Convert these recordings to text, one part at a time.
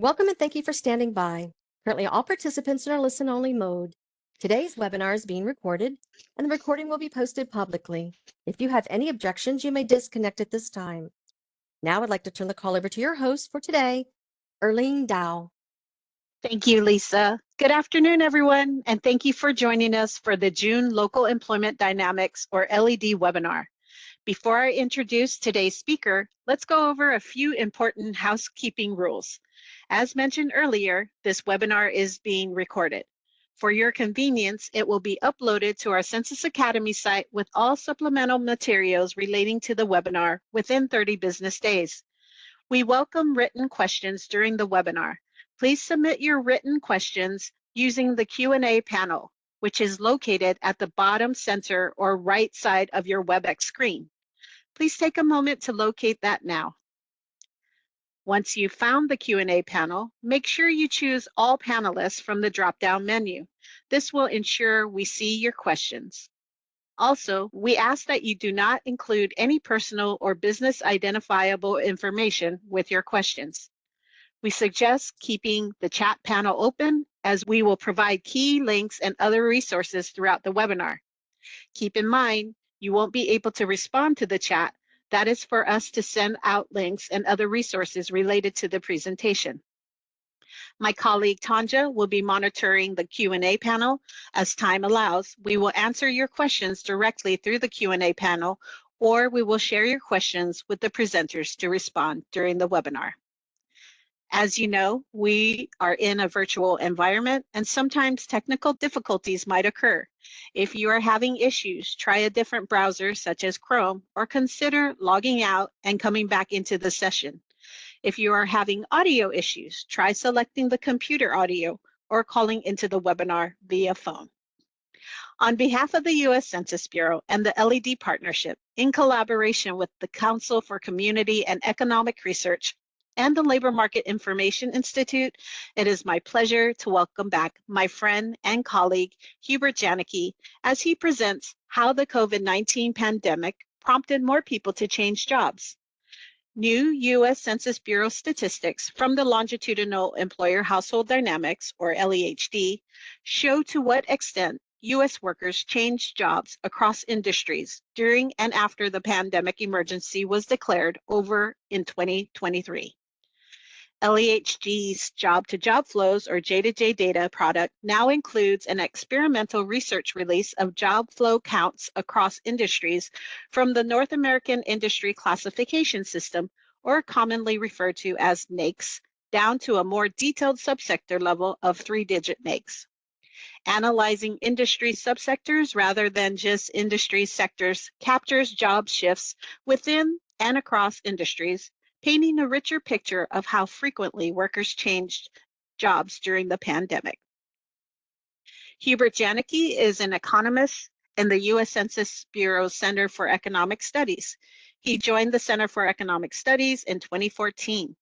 Welcome and thank you for standing by. Currently, all participants are in listen-only mode. Today's webinar is being recorded, and the recording will be posted publicly. If you have any objections, you may disconnect at this time. Now I'd like to turn the call over to your host for today, Erlene Dow. Thank you, Lisa. Good afternoon, everyone, and thank you for joining us for the June Local Employment Dynamics, or LED, webinar. Before I introduce today's speaker, let's go over a few important housekeeping rules. As mentioned earlier, this webinar is being recorded. For your convenience, it will be uploaded to our Census Academy site with all supplemental materials relating to the webinar within 30 business days. We welcome written questions during the webinar. Please submit your written questions using the Q&A panel, which is located at the bottom center or right side of your WebEx screen. Please take a moment to locate that now. Once you've found the Q&A panel, make sure you choose All Panelists from the drop-down menu. This will ensure we see your questions. Also, we ask that you do not include any personal or business identifiable information with your questions. We suggest keeping the chat panel open as we will provide key links and other resources throughout the webinar. Keep in mind, you won't be able to respond to the chat. That is for us to send out links and other resources related to the presentation. My colleague Tanja will be monitoring the Q&A panel. As time allows, we will answer your questions directly through the Q&A panel, or we will share your questions with the presenters to respond during the webinar. As you know, we are in a virtual environment and sometimes technical difficulties might occur. If you are having issues, try a different browser such as Chrome or consider logging out and coming back into the session. If you are having audio issues, try selecting the computer audio or calling into the webinar via phone. On behalf of the U.S. Census Bureau and the LED Partnership, in collaboration with the Council for Community and Economic Research and the Labor Market Information Institute, it is my pleasure to welcome back my friend and colleague, Hubert Janicki, as he presents how the COVID-19 pandemic prompted more people to change jobs. New U.S. Census Bureau statistics from the Longitudinal Employer-Household Dynamics, or LEHD, show to what extent U.S. workers changed jobs across industries during and after the pandemic emergency was declared over in 2023. LEHG's job-to-job flows, or J2J data product, now includes an experimental research release of job flow counts across industries from the North American Industry Classification System, or commonly referred to as NAICS, down to a more detailed subsector level of 3-digit NAICS. Analyzing industry subsectors rather than just industry sectors captures job shifts within and across industries, painting a richer picture of how frequently workers changed jobs during the pandemic. Hubert Janicki is an economist in the U.S. Census Bureau Center for Economic Studies. He joined the Center for Economic Studies in 2014.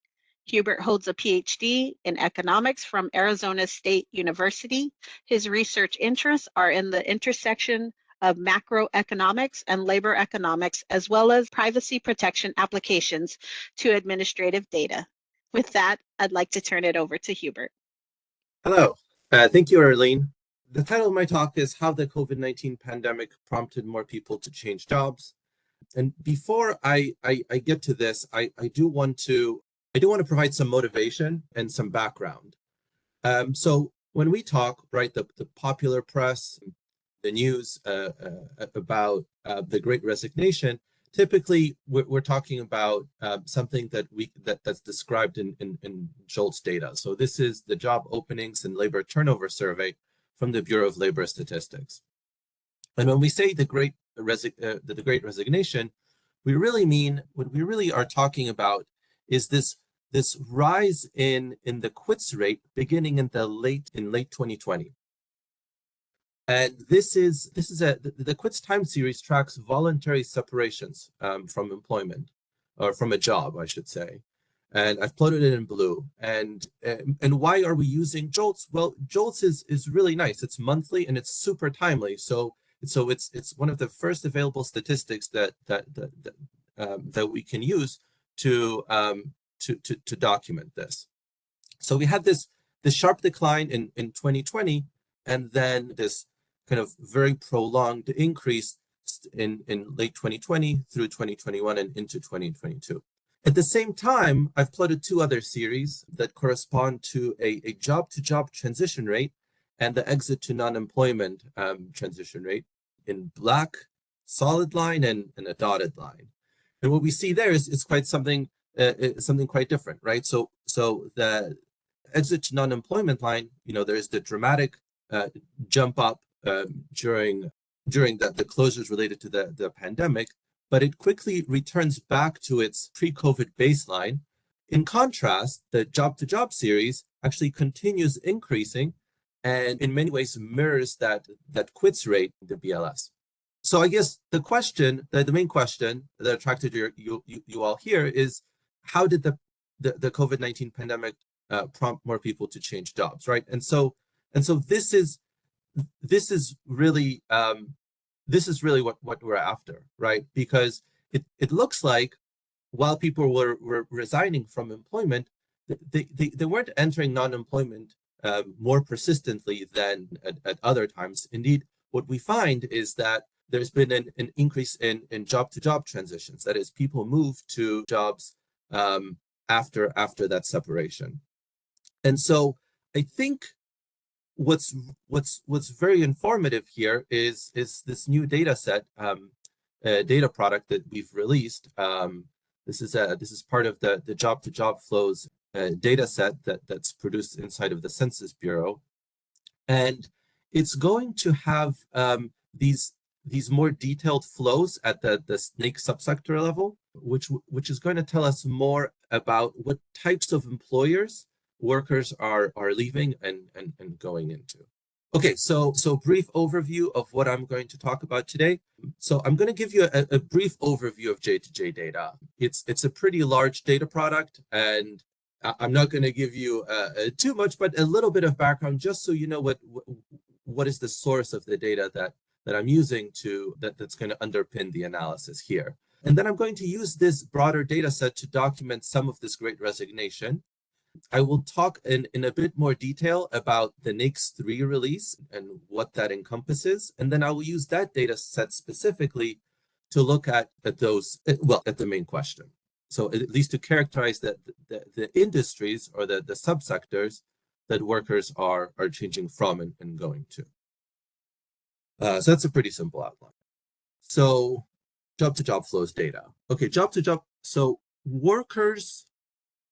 Hubert holds a PhD in economics from Arizona State University. His research interests are in the intersection of macroeconomics and labor economics, as well as privacy protection applications to administrative data. With that, I'd like to turn it over to Hubert. Hello, thank you, Arlene. The title of my talk is How the COVID-19 Pandemic Prompted More People to Change Jobs. And before I get to this, I do want to provide some motivation and some background. So when we talk, right, the popular press, the news about the Great Resignation, typically we're talking about something that's described in JOLTS data. So this is the Job Openings and Labor Turnover Survey from the Bureau of Labor Statistics. And when we say the Great Resignation, we really mean, what we really are talking about is this rise in the quits rate beginning in late 2020. And the quits time series tracks voluntary separations from employment, or from a job, I should say. And I've plotted it in blue. And why are we using JOLTS? Well, JOLTS is really nice. It's monthly and it's super timely. So it's one of the first available statistics that we can use to document this. So we had this sharp decline in 2020, and then this kind of very prolonged increase in late 2020 through 2021 and into 2022. At the same time, I've plotted two other series that correspond to a job-to-job transition rate and the exit to non-employment transition rate in black solid line and a dotted line. And what we see there is quite something quite different, right? So the exit to non-employment line, there's the dramatic jump up during the closures related to the pandemic, but it quickly returns back to its pre-COVID baseline. In contrast, the job-to-job series actually continues increasing and in many ways mirrors that quits rate in the BLS. So I guess the main question that attracted you all here is, how did the COVID-19 pandemic prompt more people to change jobs, right? And so this is really what we're after, right? Because it looks like while people were resigning from employment, they weren't entering non-employment more persistently than at other times. Indeed, what we find is that there's been an increase in job-to-job transitions. That is, people move to jobs after that separation. And so I think what's very informative here is this new data set, data product that we've released. This is part of the job-to-job flows data set that's produced inside of the Census Bureau, and it's going to have these more detailed flows at the NAICS subsector level, which is going to tell us more about what types of employers workers are leaving and going into. Okay, so brief overview of what I'm going to talk about today. So I'm going to give you a brief overview of J2J data. It's a pretty large data product, and I'm not going to give you too much, but a little bit of background just so you know what is the source of the data that I'm using that's going to underpin the analysis here. And then I'm going to use this broader data set to document some of this great resignation. I will talk in a bit more detail about the NAICS 3 release and what that encompasses. And then I will use that data set specifically to look at those, at the main question. So at least to characterize the industries or the subsectors that workers are changing from and going to. So that's a pretty simple outline. So job-to-job flows data. Okay, job-to-job. So workers,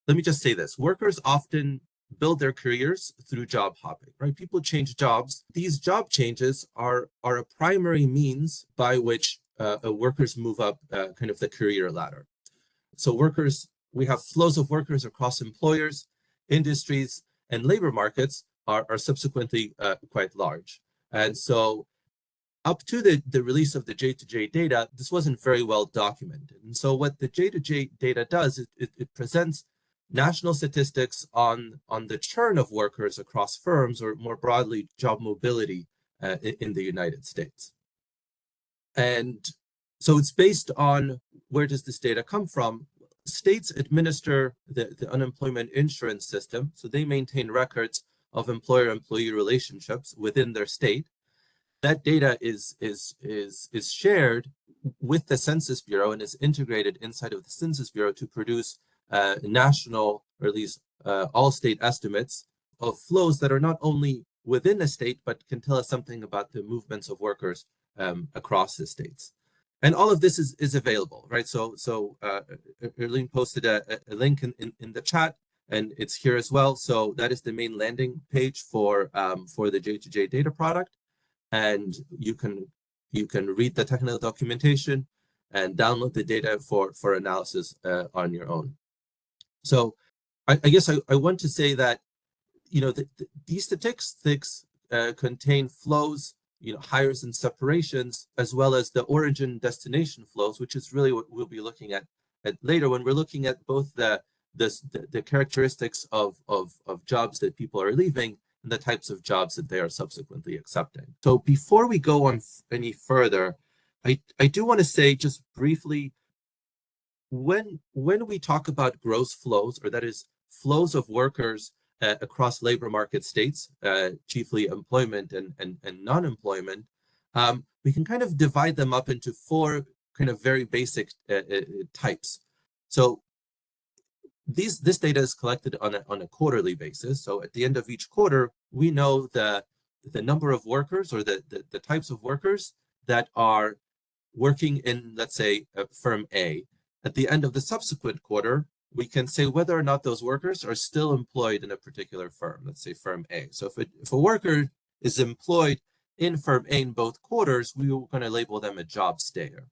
let me just say this. Workers often build their careers through job hopping, right? People change jobs. These job changes are a primary means by which workers move up kind of the career ladder. So we have flows of workers across employers, industries, and labor markets are subsequently quite large. And so up to the release of the J2J data, this wasn't very well documented. And so what the J2J data does is it presents national statistics on the churn of workers across firms, or more broadly, job mobility in the United States. And so it's based on, where does this data come from? States administer the unemployment insurance system, so they maintain records of employer-employee relationships within their state. That data is shared with the Census Bureau and is integrated inside of the Census Bureau to produce national, or at least all state estimates of flows that are not only within the state, but can tell us something about the movements of workers across the states. And all of this is available, right? So Erling posted a link in the chat, and it's here as well. So that is the main landing page for the J2J data product. And you can read the technical documentation and download the data for analysis on your own. So I guess I want to say that, these statistics contain flows, hires and separations, as well as the origin destination flows, which is really what we'll be looking at later when we're looking at both the characteristics of jobs that people are leaving and the types of jobs that they are subsequently accepting. So before we go on any further, I do want to say just briefly, when we talk about gross flows, or that is flows of workers across labor market states, chiefly employment and non-employment, we can kind of divide them up into four kind of very basic types. So this data is collected on a quarterly basis. So at the end of each quarter, we know the number of workers or the types of workers that are working in, let's say, firm A. At the end of the subsequent quarter, we can say whether or not those workers are still employed in a particular firm, let's say firm A. So if a worker is employed in firm A in both quarters, we are going to label them a job stayer.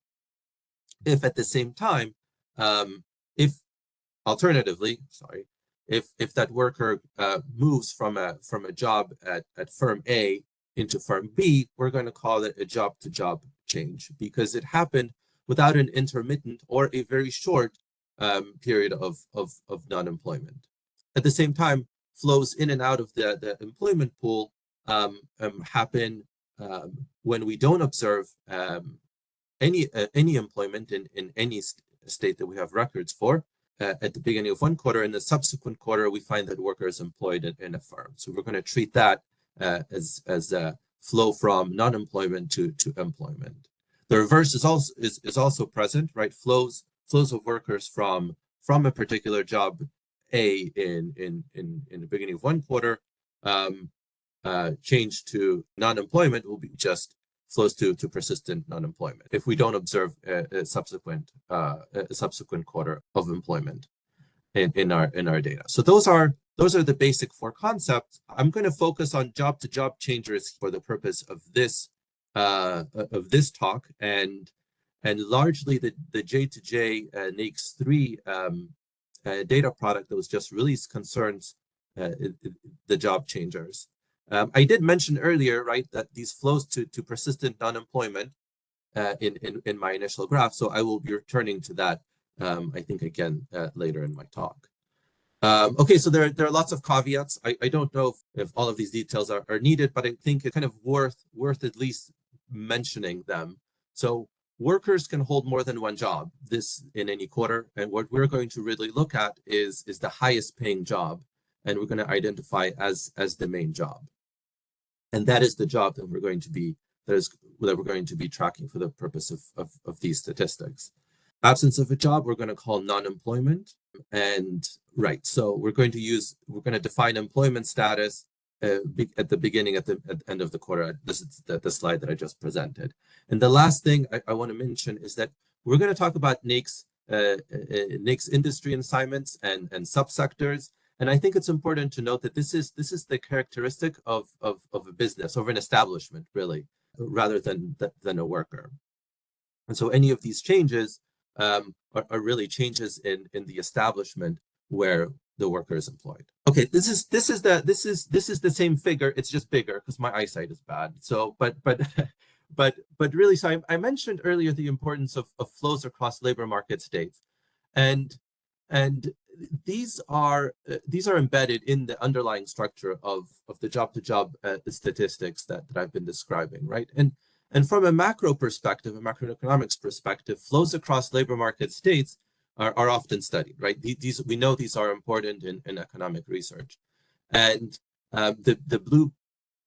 If at the same time, alternatively, if that worker moves from a job at firm A into firm B, we're going to call it a job-to-job change because it happened without an intermittent or a very short period of non-employment. At the same time, flows in and out of the employment pool happen when we don't observe any employment in any state that we have records for. At the beginning of one quarter, in the subsequent quarter, we find that worker is employed in a firm. So we're going to treat that as a flow from non-employment to employment. The reverse is also present, right? Flows of workers from a particular job A in the beginning of one quarter, change to non-employment will be just flows to persistent non-employment if we don't observe a subsequent quarter of employment in our data. So those are the basic four concepts. I'm going to focus on job-to-job changes for the purpose of this talk, and largely the J2J NAICS 3 data product that was just released concerns the job changers. I did mention earlier, right, that these flows to persistent non-employment in my initial graph, so I will be returning to that, I think, again, later in my talk. Okay, so there are lots of caveats. I don't know if all of these details are needed, but I think it's kind of worth at least mentioning them. So workers can hold more than one job in any quarter, and what we're going to really look at is the highest paying job, and we're going to identify as the main job. And that is the job that we're going to be tracking for the purpose of these statistics. Absence of a job, we're going to call non-employment. And right, so we're going to define employment status at the beginning, at the end of the quarter. This is the slide that I just presented. And the last thing I want to mention is that we're going to talk about NAICS industry assignments and subsectors. And I think it's important to note that this is the characteristic of a business, of an establishment, really, rather than a worker. And so any of these changes are really changes in the establishment where the worker is employed. Okay, this is the same figure. It's just bigger because my eyesight is bad. So, but really, so I mentioned earlier the importance of flows across labor market states, and these are embedded in the underlying structure of the job-to-job statistics that I've been describing, right? And from a macro perspective, a macroeconomics perspective, flows across labor market states are often studied, right? We know these are important in economic research, and the blue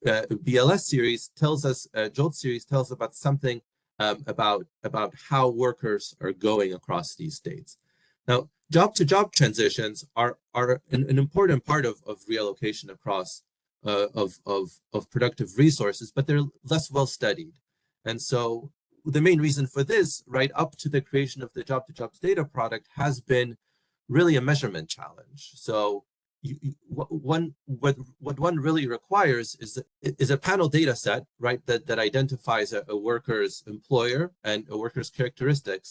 BLS series tells us, JOLT series tells about something about how workers are going across these states. Now, job-to-job transitions are an important part of reallocation across of productive resources, but they're less well studied. And so the main reason for this, right up to the creation of the job-to-jobs data product, has been really a measurement challenge. So what one really requires is a panel data set, right, that identifies a worker's employer and a worker's characteristic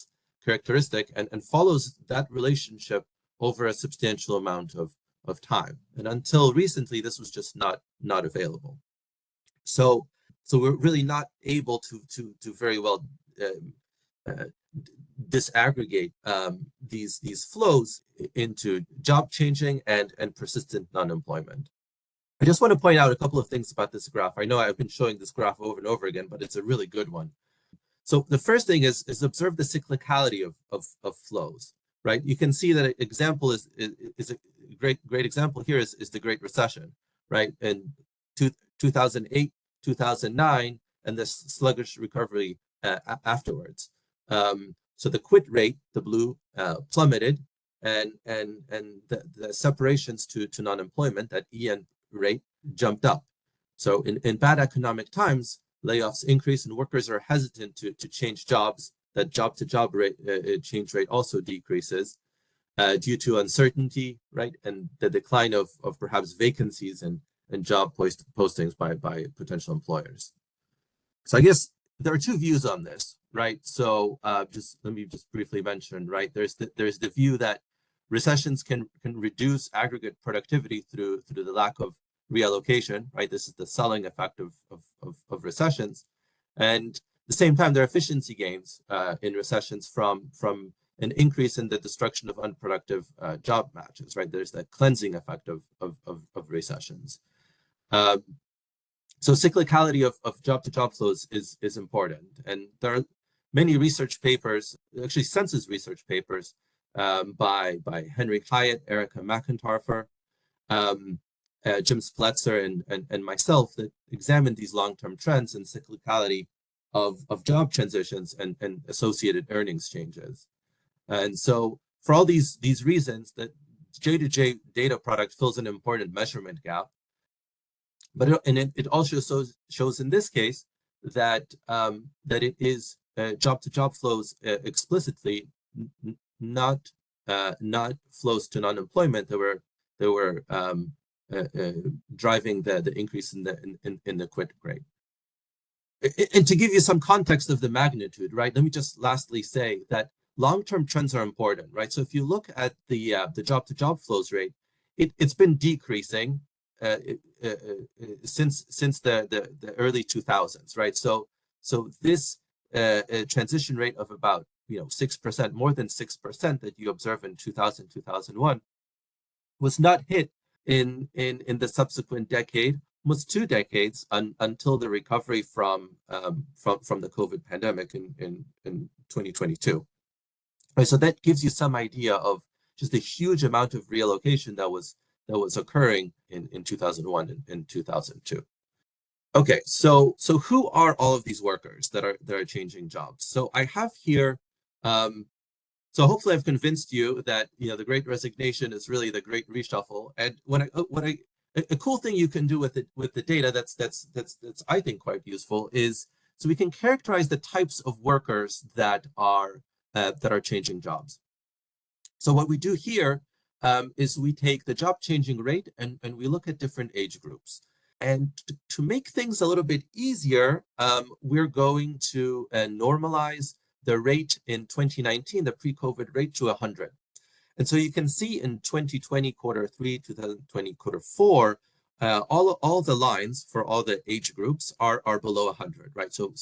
and follows that relationship over a substantial amount of time. And until recently, this was just not available. So we're really not able to very well disaggregate these flows into job changing and persistent non-employment. I just want to point out a couple of things about this graph. I know I've been showing this graph over and over again, but it's a really good one. So the first thing is observe the cyclicality of flows, right? You can see that an example is a great example here is the Great Recession, right? In 2008, 2009, and this sluggish recovery afterwards. So the quit rate, the blue, plummeted, and the separations to non-employment, that EN rate, jumped up. So in bad economic times, layoffs increase and workers are hesitant to change jobs. That job-to-job rate change rate also decreases due to uncertainty, right, and the decline of perhaps vacancies and job postings by potential employers. So I guess there are two views on this, right? So just let me just briefly mention, right? There's the view that recessions can reduce aggregate productivity through the lack of reallocation, right? This is the selling effect of recessions, and at the same time, there are efficiency gains in recessions from an increase in the destruction of unproductive job matches, right? There's that cleansing effect of recessions. So cyclicality of job-to-job flows is important, and there are many research papers, actually census research papers, by Henry Hyatt, Erica McIntyre, Jim Spletzer, and myself that examine these long-term trends and cyclicality of job transitions and associated earnings changes. And so for all these reasons, that J2J data product fills an important measurement gap. But it also shows in this case that it is job-to-job flows explicitly, not flows to non-employment that were driving the increase in the quit rate. And to give you some context of the magnitude, right? Let me just lastly say that long-term trends are important, right? So if you look at the job-to-job flows rate, it's been decreasing since the early 2000s, right? So this transition rate of about 6%, more than 6% that you observe in 2000, 2001, was not hit in the subsequent decade, almost 2 decades, until the recovery from the COVID pandemic in 2022. Right, so that gives you some idea of just the huge amount of reallocation that was occurring in 2001 and 2002. Okay, so who are all of these workers that are changing jobs? So I have here, so hopefully I've convinced you that the Great Resignation is really the Great Reshuffle. And a cool thing you can do with the data that's I think quite useful is, so we can characterize the types of workers that are changing jobs. So what we do here is we take the job changing rate and we look at different age groups. And to make things a little bit easier, we're going to normalize the rate in 2019, the pre-COVID rate, to 100. And so you can see in 2020 Q3, 2020 Q4, all the lines for all the age groups are below 100, right? So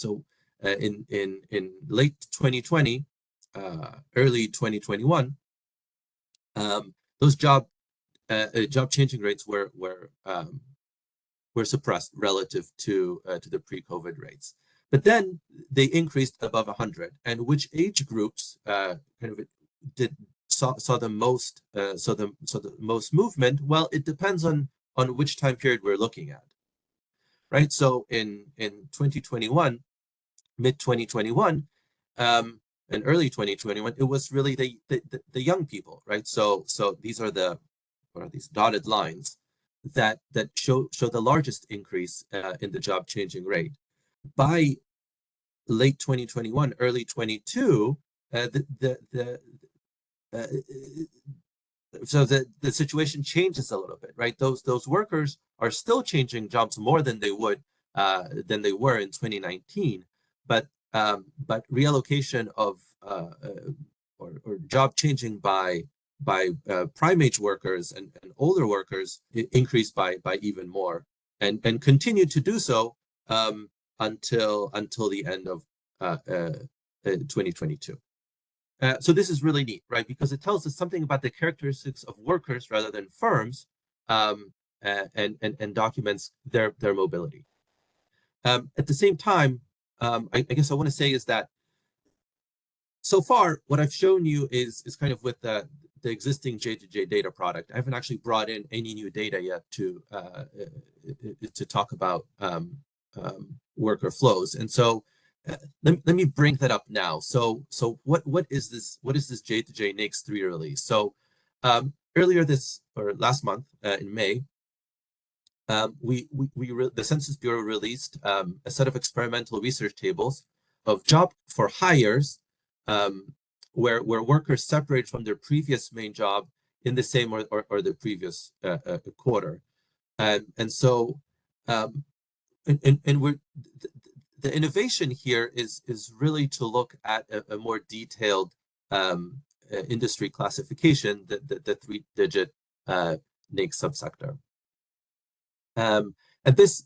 in late 2020, early 2021, those job changing rates were suppressed relative to the pre-COVID rates, but then they increased above 100. And which age groups saw the most movement? Well, it depends on which time period we're looking at, right? So in 2021, mid 2021, and early 2021, it was really the young people, right? So these are these dotted lines that show the largest increase in the job changing rate. By late 2021, early 22, so the situation changes a little bit, right? Those workers are still changing jobs more than they were in 2019, but reallocation of or job changing by prime age workers and older workers increased by even more, and continued to do so until the end of 2022. So this is really neat, right? Because it tells us something about the characteristics of workers rather than firms, and documents their mobility. At the same time, I guess I want to say is that so far what I've shown you is kind of with the existing J2J data product. I haven't actually brought in any new data yet to talk about worker flows. And so let me bring that up now. So what is this J2J NAICS 3 release? So earlier last month in May, the Census Bureau released a set of experimental research tables of job for hires where workers separate from their previous main job in the same or the previous quarter. And so we're the innovation here is really to look at a more detailed industry classification, the 3-digit NAICS subsector. And this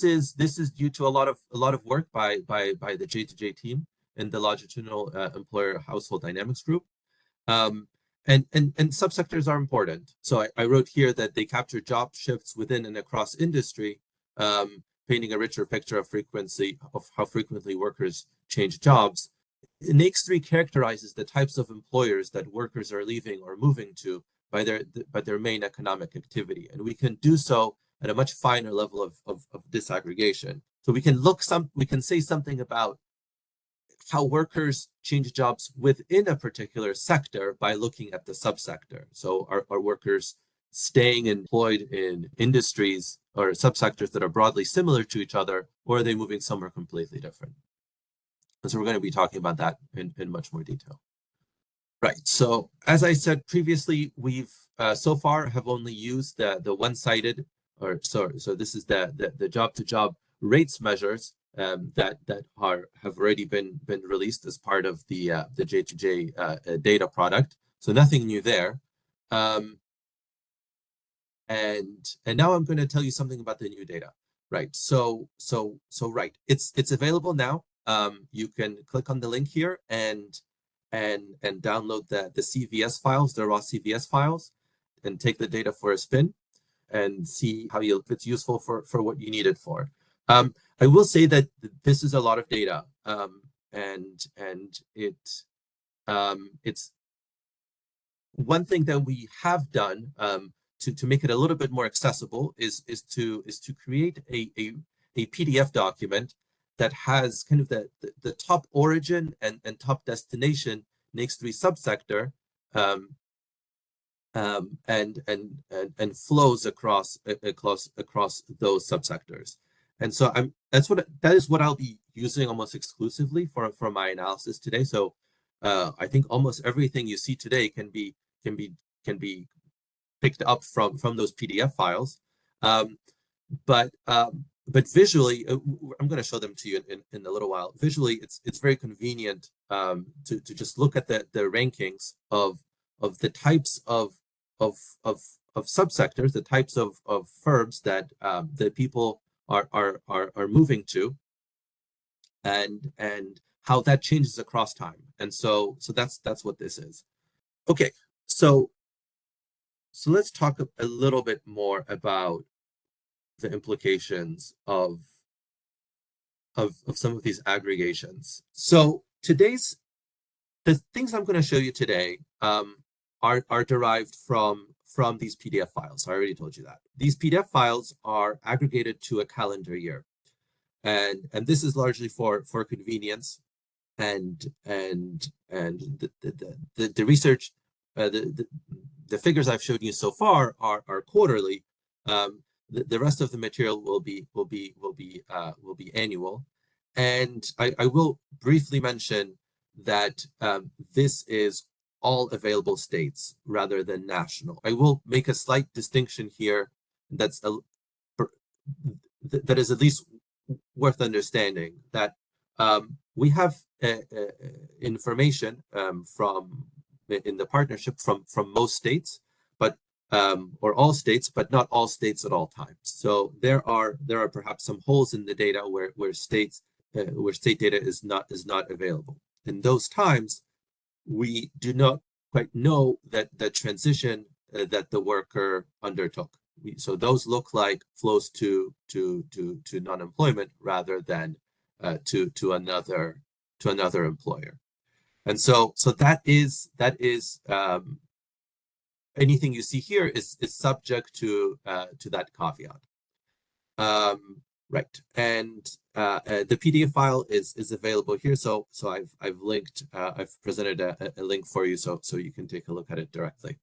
is due to a lot of work by the J2J team in the Longitudinal Employer-Household Dynamics group. And subsectors are important. So I wrote here that they capture job shifts within and across industry, painting a richer picture of how frequently workers change jobs. NAICS 3 characterizes the types of employers that workers are leaving or moving to by their main economic activity, and we can do so at a much finer level of disaggregation. So we can say something about how workers change jobs within a particular sector by looking at the subsector. So are workers staying employed in industries or subsectors that are broadly similar to each other, or are they moving somewhere completely different? And so we're going to be talking about that in much more detail. Right, so as I said previously, we've so far have only used the one-sided, or so this is the job-to-job rates measures that have already been released as part of the J2J data product. So nothing new there. And now I'm going to tell you something about the new data. Right. So right. It's available now. You can click on the link here and download the CVS files, the raw CVS files, and take the data for a spin and see if it's useful for what you need it for. I will say that this is a lot of data, and it's one thing that we have done to make it a little bit more accessible is to create a PDF document that has kind of the top origin and top destination NAICS 3 subsector and flows across those subsectors. And so that is what I'll be using almost exclusively for my analysis today. So I think almost everything you see today can be picked up from those PDF files. But visually, I'm going to show them to you in a little while. Visually, it's very convenient to just look at the rankings of the types of subsectors, the types of firms that people are moving to, and how that changes across time. And so that's what this is. Okay, so let's talk a little bit more about the implications of some of these aggregations. So the things I'm going to show you today are derived from these PDF files. I already told you that. These PDF files are aggregated to a calendar year. And this is largely for convenience, and the research, the figures I've showed you so far are quarterly. The rest of the material will be annual, and I will briefly mention that this is all available states rather than national. I will make a slight distinction here that is at least worth understanding, that we have information in the partnership from most states, but or all states, but not all states at all times. So there are perhaps some holes in the data where state data is not available. In those times, we do not quite know that the transition that the worker undertook. So those look like flows to non-employment rather than to another employer. And so that is anything you see here is subject to that caveat. Right, and the PDF file is available here. So I've linked, I've presented a link for you, so you can take a look at it directly.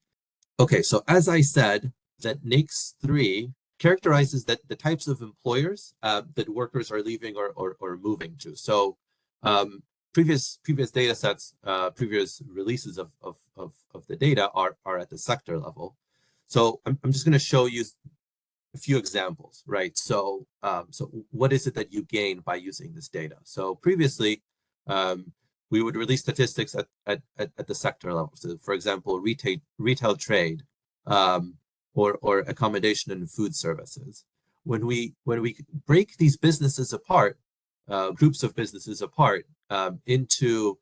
Okay, so as I said, that NAICS 3 characterizes that the types of employers that workers are leaving or moving to. So previous data sets, previous releases of the data are at the sector level. So I'm just going to show you a few examples, right? So what is it that you gain by using this data? So previously, we would release statistics at the sector level. So for example, retail trade, or accommodation and food services. When we break these businesses apart, groups of businesses apart, into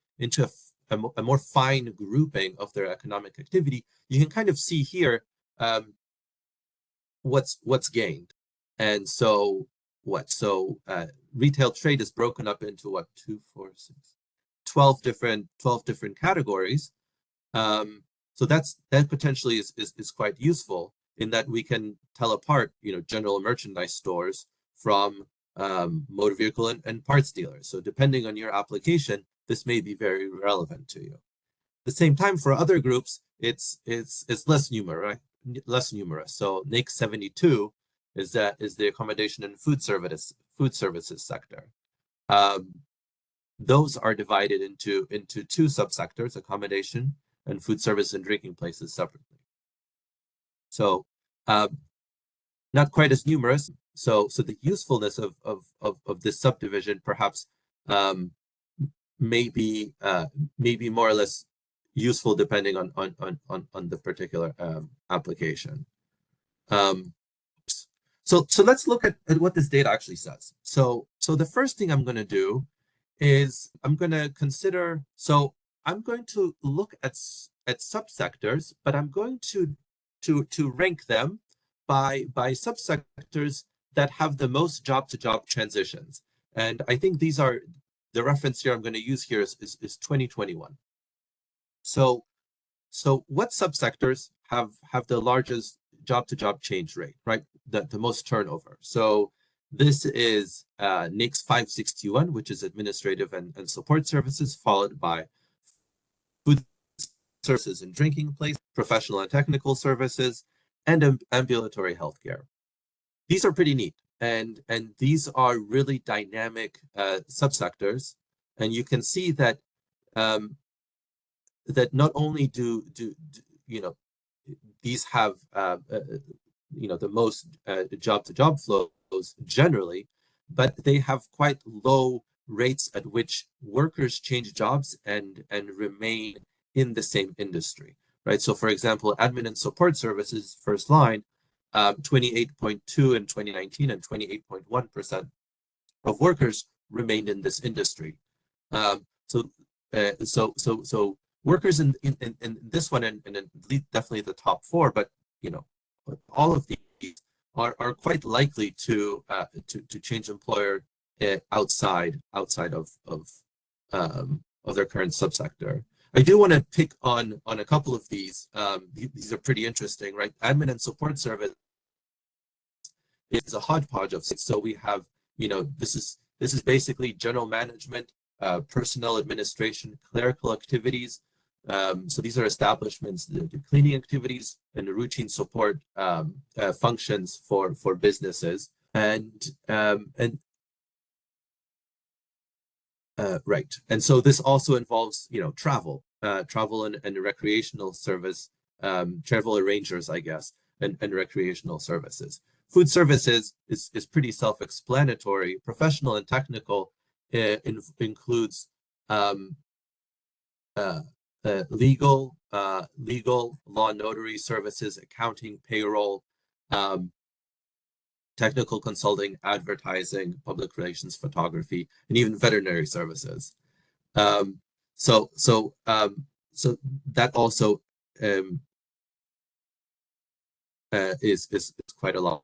a more fine grouping of their economic activity, you can kind of see here what's gained. And so retail trade is broken up into what, 12 different categories. So that potentially is quite useful in that we can tell apart, general merchandise stores from motor vehicle and parts dealers. So depending on your application, this may be very relevant to you. At the same time, for other groups, it's less numerous. So NAICS 72 is the accommodation and food services sector. Those are divided into two subsectors: accommodation and food service and drinking places separately. So not quite as numerous. So the usefulness of this subdivision perhaps may be more or less useful depending on the particular application. So let's look at what this data actually says. So the first thing I'm going to do is I'm going to consider, so I'm going to look at subsectors, but I'm going to rank them by subsectors that have the most job-to-job transitions. And I think these are, the reference here I'm going to use here is 2021. So what subsectors have the largest job-to-job change rate, right? The most turnover. So this is NAICS 561, which is administrative and support services, followed by food services and drinking places, professional and technical services, and ambulatory healthcare. These are pretty neat, and these are really dynamic subsectors, and you can see that that not only do these have the most job-to-job flows generally, but they have quite low rates at which workers change jobs and remain in the same industry, right? So for example, admin and support services, first line, 28.2 in 2019 and 28.1% of workers remained in this industry. So workers in this one, and definitely the top four, but all of these are quite likely to change employer outside of their current subsector. I do want to pick on a couple of these. These are pretty interesting, right? Admin and support service is a hodgepodge of things. So we have, this is basically general management, personnel administration, clerical activities. So these are establishments, the cleaning activities and the routine support functions for businesses, right. And so this also involves, travel and recreational service, travel arrangers, I guess, and recreational services. Food services is pretty self-explanatory. Professional and technical includes legal, law notary services, accounting, payroll, technical consulting, advertising, public relations, photography, and even veterinary services. So that also is quite a lot.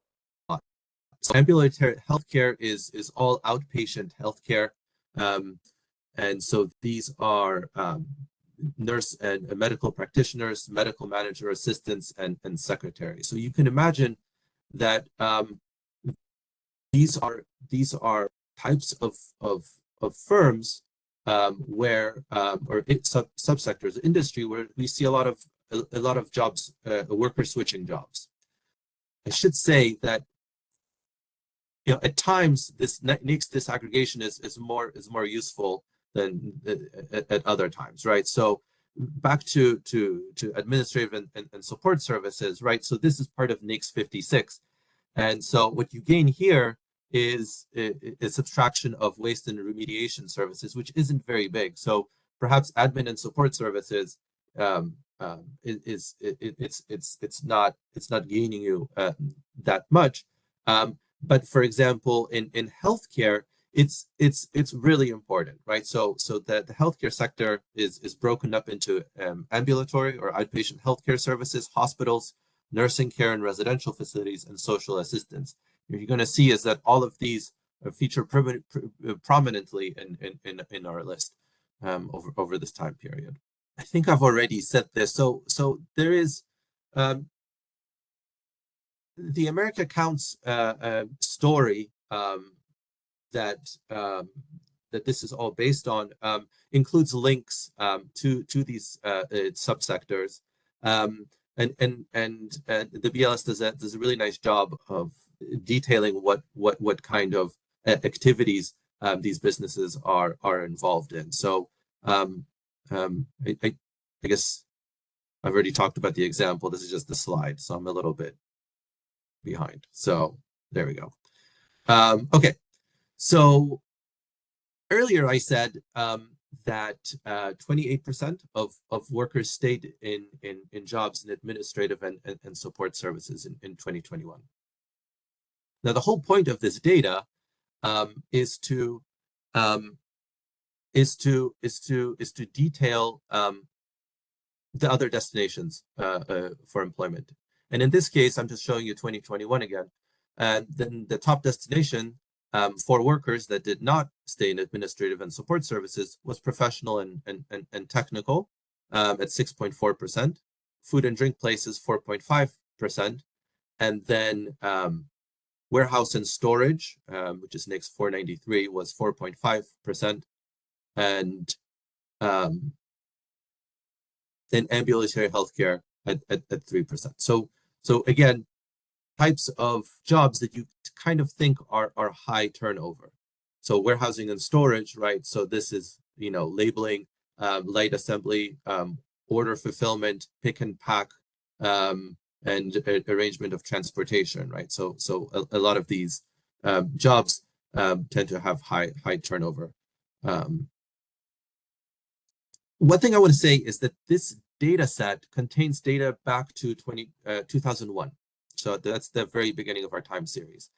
So ambulatory healthcare is all outpatient healthcare. And so these are nurse and medical practitioners, medical manager assistants, and secretaries. So you can imagine that these are types of firms where or subsectors, industry where we see a lot of jobs, worker switching jobs. I should say that at times this NAICS disaggregation is more useful than at other times, right? So back to administrative and support services, right? So this is part of NAICS 56. And so what you gain here is a subtraction of waste and remediation services, which isn't very big. So perhaps admin and support services it's not gaining you that much. But for example, in healthcare, it's really important, right? So the healthcare sector is broken up into ambulatory or outpatient healthcare services, hospitals, nursing care and residential facilities, and social assistance. What you're going to see is that all of these feature prominently in our list over this time period. I think I've already said this. So there is the America Counts story that this is all based on includes links to these subsectors. And the BLS does a really nice job of detailing what kind of activities these businesses are involved in. So I guess I've already talked about the example. This is just the slide, so I'm a little bit behind. So there we go. Okay, so earlier I said that 28% of workers stayed in jobs in administrative and support services in 2021. Now, the whole point of this data is to detail the other destinations for employment. And in this case, I'm just showing you 2021 again. And then the top destination for workers that did not stay in administrative and support services was professional and technical at 6.4%, food and drink places 4.5%, and then warehouse and storage, which is NAICS 493, was 4.5%, and then ambulatory healthcare at 3%. So again, types of jobs that you kind of think are high turnover. So warehousing and storage, right? So this is, labeling, light assembly, order fulfillment, pick and pack, and arrangement of transportation, right? So a lot of these jobs tend to have high turnover. One thing I want to say is that this data set contains data back to 2001. So that's the very beginning of our time series.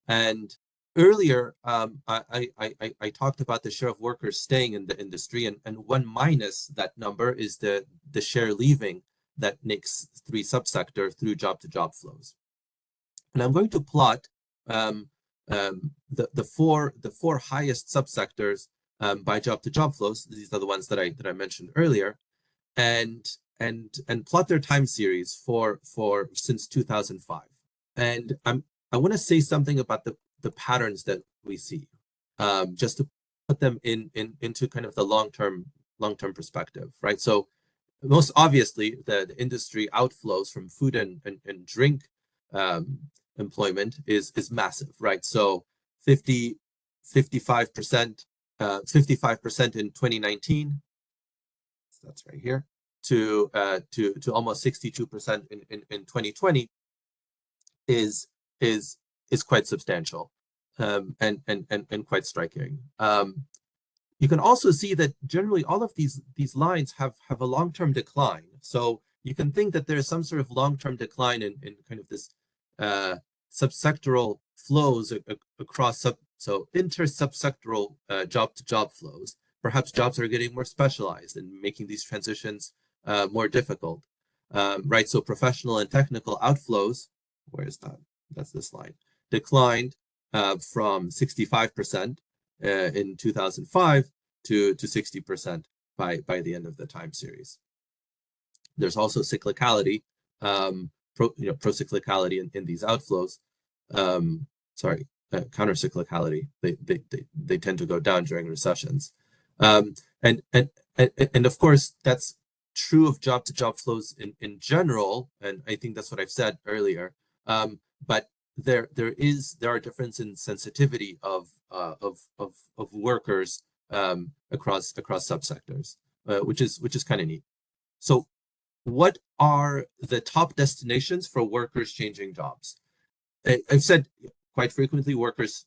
And earlier, I talked about the share of workers staying in the industry, and one minus that number is the share leaving that NAICS 3 subsector through job-to-job flows. And I'm going to plot the four highest subsectors by job-to-job flows. These are the ones that I mentioned earlier, and plot their time series for since 2005. And I want to say something about the patterns that we see, just to put them into kind of the long-term perspective, right? So most obviously, the industry outflows from food and drink employment is massive, right? So 55% in 2019. That's right here. To almost 62% in 2020 is quite substantial and quite striking. You can also see that generally all of these lines have a long-term decline. So you can think that there's some sort of long-term decline in kind of this subsectoral flows across so inter-subsectoral job-to-job flows. Perhaps jobs are getting more specialized and making these transitions more difficult, right? So professional and technical outflows, where is that? That's this line, declined from 65% in 2005 to 60% by the end of the time series. There's also cyclicality, pro-cyclicality in these outflows. Counter-cyclicality. They tend to go down during recessions, and of course that's true of job-to-job flows in general, and I think that's what I've said earlier. But there are differences in sensitivity of workers across subsectors, which is kind of neat. So, what are the top destinations for workers changing jobs? I've said quite frequently workers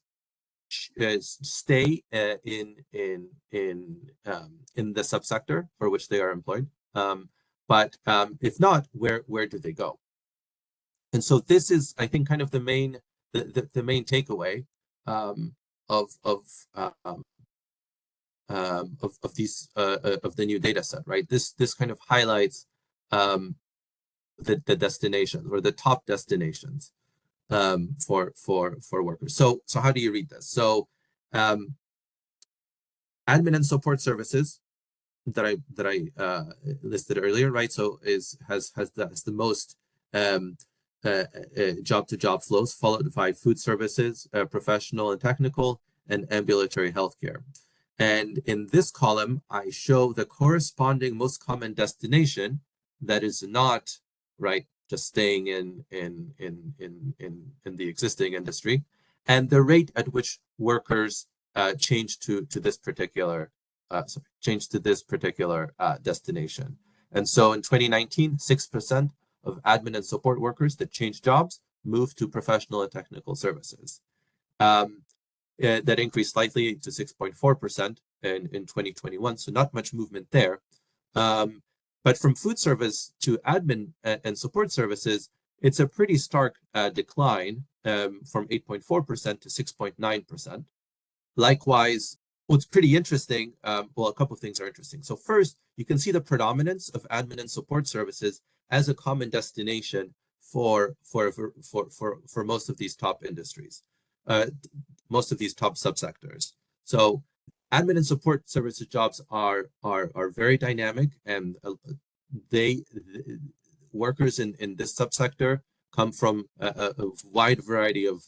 stay in the subsector for which they are employed, but if not, where do they go? And so this is, I think, kind of the main takeaway of the new data set, right? This kind of highlights the destinations, or the top destinations for workers. So how do you read this? So admin and support services that I listed earlier, right? So has the most job-to-job flows, followed by food services, professional and technical, and ambulatory healthcare. And in this column, I show the corresponding most common destination that is not, right, just staying in the existing industry, and the rate at which workers change to this particular destination. And so in 2019, 6% of admin and support workers that changed jobs moved to professional and technical services. That increased slightly to 6.4% in 2021, so not much movement there. But from food service to admin and support services, it's a pretty stark decline from 8.4% to 6.9%. Likewise, what's pretty interesting, well, a couple of things are interesting. So first, you can see the predominance of admin and support services as a common destination for most of these top industries, most of these top subsectors. So admin and support services jobs are very dynamic, and workers in this subsector come from a wide variety of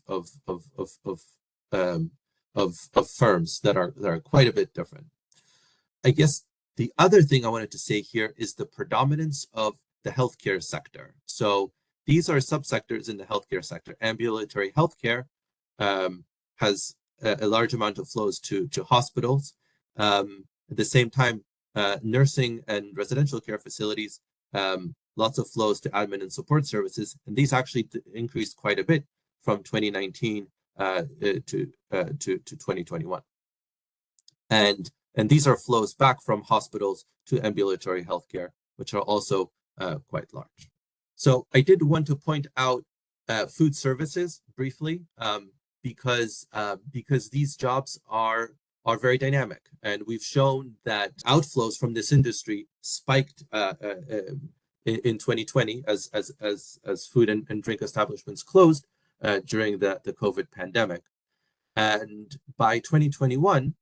firms that are quite a bit different. I guess the other thing I wanted to say here is the predominance of the healthcare sector. So these are subsectors in the healthcare sector. Ambulatory healthcare has a large amount of flows to hospitals. At the same time, nursing and residential care facilities, lots of flows to admin and support services, and these actually increased quite a bit from 2019 to 2021. And these are flows back from hospitals to ambulatory healthcare, which are also quite large. So I did want to point out food services briefly, because these jobs are very dynamic, and we've shown that outflows from this industry spiked in 2020 as food and drink establishments closed during the COVID pandemic, and by 2021,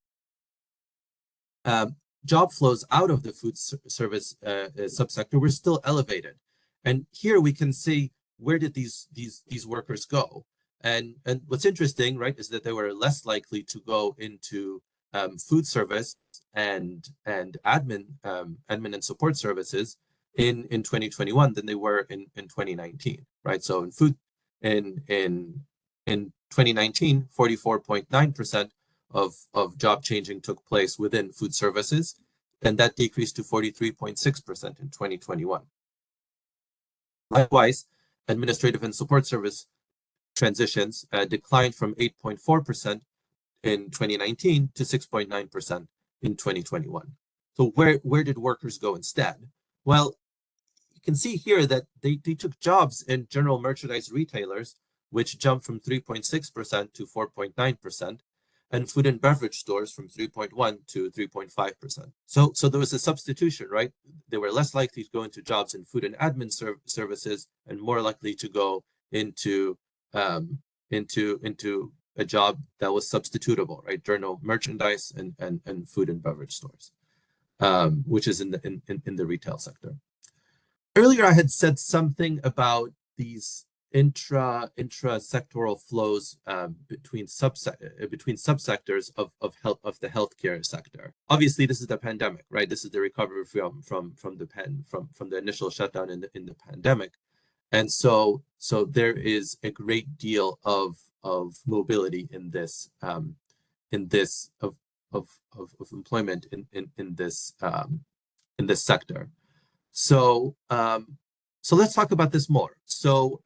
job flows out of the food service subsector were still elevated, and here we can see where did these workers go. And what's interesting, right, is that they were less likely to go into food service and admin and support services in 2021 than they were in 2019, right? So in 2019, 44.9% of job changing took place within food services, and that decreased to 43.6% in 2021. Likewise, administrative and support service transitions declined from 8.4% in 2019 to 6.9% in 2021. So where did workers go instead? Well, you can see here that they took jobs in general merchandise retailers, which jumped from 3.6% to 4.9%, and food and beverage stores from 3.1 to 3.5%. So there was a substitution, right? They were less likely to go into jobs in food and admin services, and more likely to go into a job that was substitutable, right? Journal merchandise and food and beverage stores, which is in the retail sector. Earlier, I had said something about these intra-sectoral flows between subsectors of the healthcare sector. Obviously, this is the pandemic, right? This is the recovery from the initial shutdown in the pandemic, and so there is a great deal of mobility in this of employment in this sector. So so let's talk about this more. So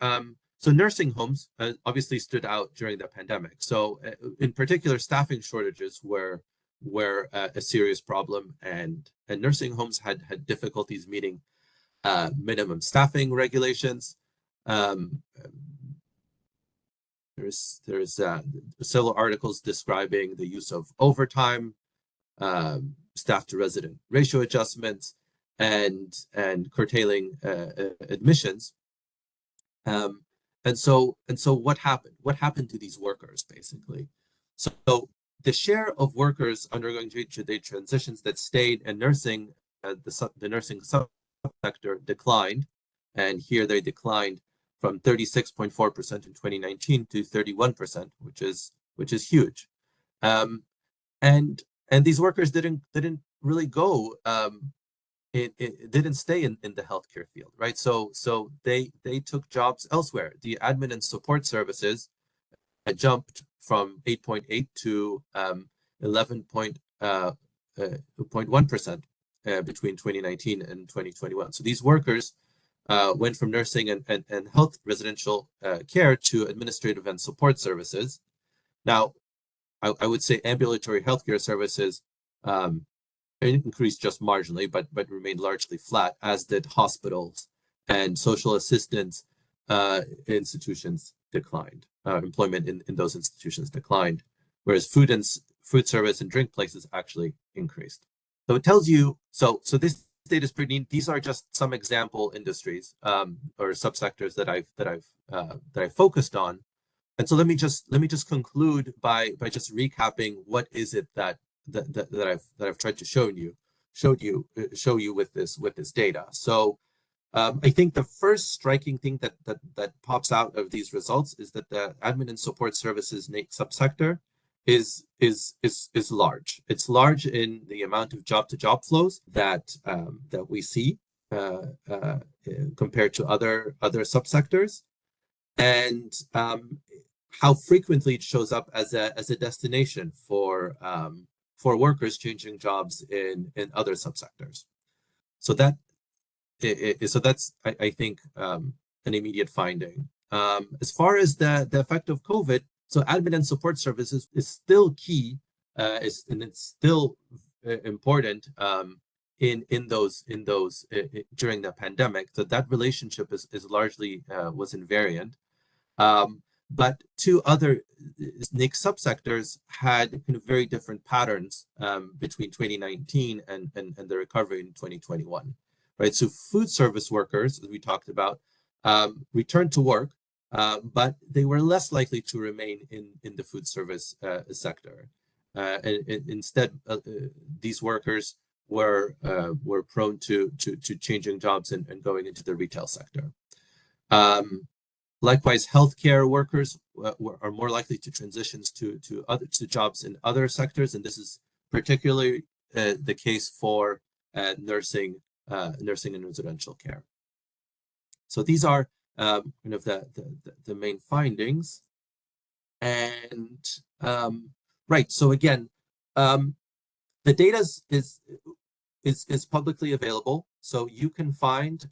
nursing homes obviously stood out during the pandemic. So in particular, staffing shortages were a serious problem, and nursing homes had difficulties meeting minimum staffing regulations. There's several articles describing the use of overtime, staff to resident ratio adjustments, and curtailing admissions. And so what happened? What happened to these workers, basically? So the share of workers undergoing transitions that stayed in nursing, the nursing subsector declined, and here they declined from 36.4% in 2019 to 31%, which is huge. And these workers didn't really go. It didn't stay in the healthcare field, right? So they took jobs elsewhere. The admin and support services had jumped from 8.8 to 11.1% between 2019 and 2021. So these workers went from nursing and health residential care to administrative and support services. Now, I would say ambulatory healthcare services increased just marginally, but remained largely flat, as did hospitals, and social assistance institutions declined. Employment in those institutions declined, whereas food service and drink places actually increased. So it tells you, so this data is pretty neat. These are just some example industries or subsectors that I've focused on. And so let me just conclude by just recapping what is it that I've tried to show you with this data. So I think the first striking thing that pops out of these results is that the admin and support services NAICS subsector is large. It's large in the amount of job-to-job flows that we see compared to other subsectors, and how frequently it shows up as a destination for workers changing jobs in other subsectors. So that's I think an immediate finding. As far as the effect of COVID, so admin and support services is still key, and it's still important in those during the pandemic. So that relationship is largely was invariant. But two other NAICS subsectors had kind of very different patterns between 2019 and the recovery in 2021, right? So food service workers, as we talked about, returned to work, but they were less likely to remain in the food service sector. And instead, these workers were prone to changing jobs and going into the retail sector. Likewise, healthcare workers are more likely to transition to jobs in other sectors, and this is particularly the case for nursing and residential care. So these are kind of the main findings, and right. So again, the data is publicly available, so you can find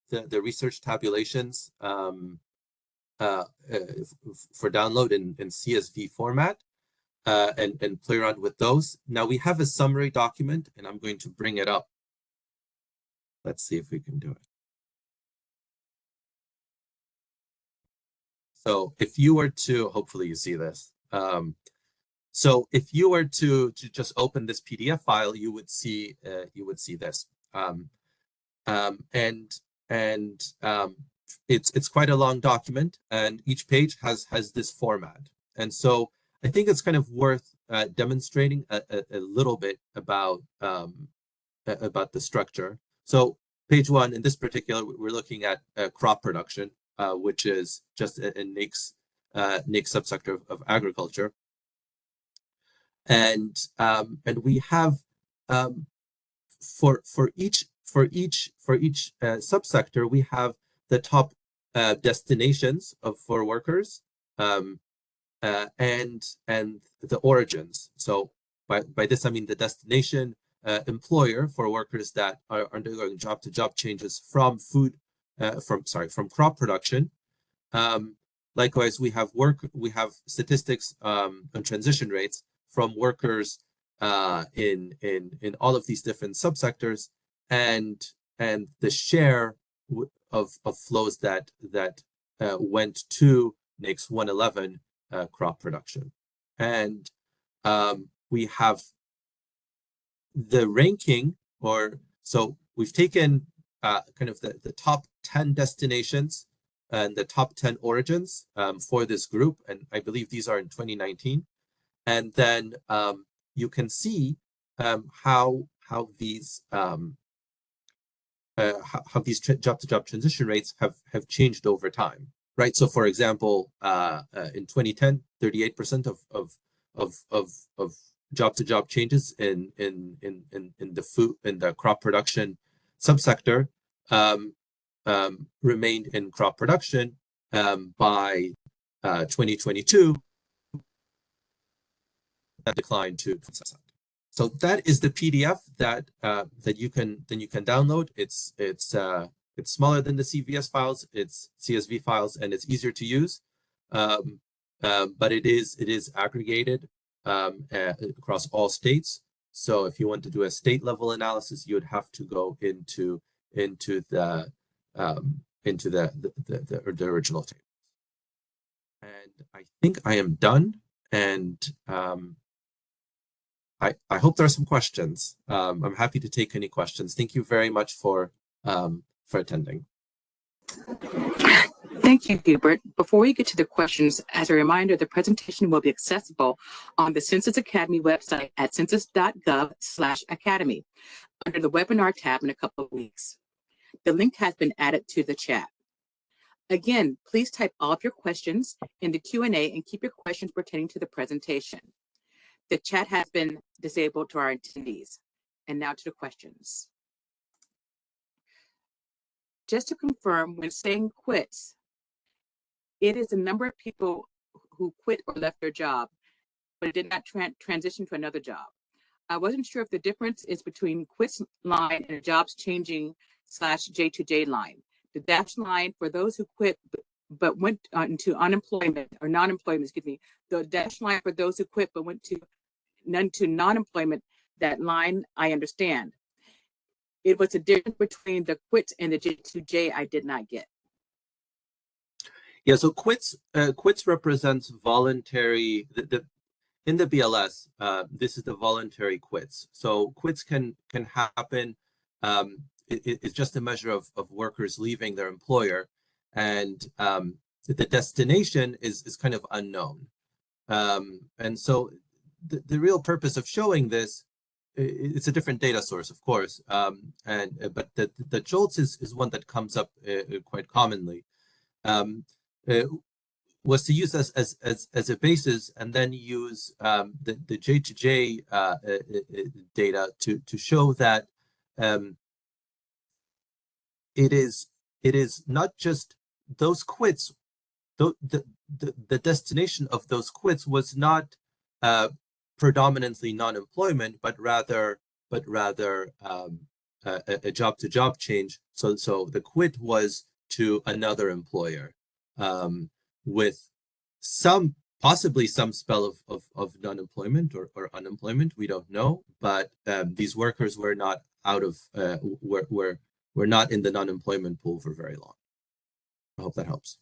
the research tabulations for download in CSV format and play around with those. Now we have a summary document, and I'm going to bring it up. Let's see if we can do it. So if you were to, hopefully you see this. So if you were to just open this PDF file, you would see this. It's quite a long document, and each page has this format. And so I think it's kind of worth demonstrating a little bit about the structure. So page 1, in this particular, we're looking at crop production, which is just a NAICS subsector of agriculture. And we have for each subsector, we have the top destinations for workers, and the origins. So by this I mean the destination employer for workers that are undergoing job-to-job changes from crop production. Likewise, we have statistics on transition rates from workers in all of these different subsectors, and the share of flows that went to NAICS 111 crop production. And we have the ranking, so we've taken kind of the top 10 destinations and the top 10 origins for this group, and I believe these are in 2019. And then you can see how these job-to-job transition rates have changed over time, right? So, for example, in 2010, 38% of job-to-job changes in the crop production subsector remained in crop production. By 2022, that declined to 10%. So that is the PDF that you can download. It's smaller than the CVS files, it's CSV files, and it's easier to use. But it is aggregated across all states. So if you want to do a state level analysis, you would have to go into the original table. And I think I am done. And I hope there are some questions. I'm happy to take any questions. Thank you very much for attending. Thank you, Hubert. Before we get to the questions, as a reminder, the presentation will be accessible on the Census Academy website at census.gov/academy under the webinar tab in a couple of weeks. The link has been added to the chat. Again, please type all of your questions in the Q&A and keep your questions pertaining to the presentation. The chat has been disabled to our attendees. And now to the questions. Just to confirm, when saying quits, it is the number of people who quit or left their job, but it did not transition to another job. I wasn't sure if the difference is between quits line and a jobs changing /J2J line. The dashed line for those who quit but went into unemployment or non-employment, excuse me, the dashed line for those who quit but went to non-employment, that line I understand. It was the difference between the quits and the J2J I did not get. Yeah, so quits represents voluntary. In the BLS, this is the voluntary quits. So quits can happen. It's just a measure of workers leaving their employer, and the destination is kind of unknown. And so the real purpose of showing this, it's a different data source, of course, but the JOLTS is one that comes up quite commonly. Was to use as a basis and then use the J2J data to show that it is not just those quits. The destination of those quits was not predominantly non-employment, but rather a job-to-job change. So the quit was to another employer, with possibly some spell of non-employment or unemployment. We don't know, but these workers were not were not in the non-employment pool for very long. I hope that helps.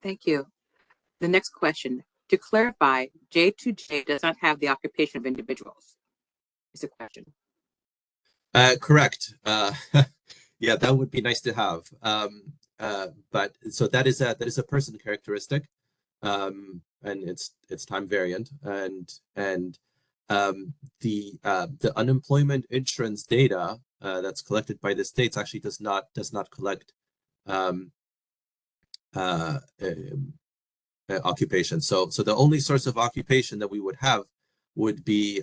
Thank you. The next question. To clarify, J2J does not have the occupation of individuals. Is a question. Correct. Yeah, that would be nice to have. But so that is a person characteristic. and it's time variant, and the unemployment insurance data that's collected by the states actually does not collect occupation. So the only source of occupation that we would have would be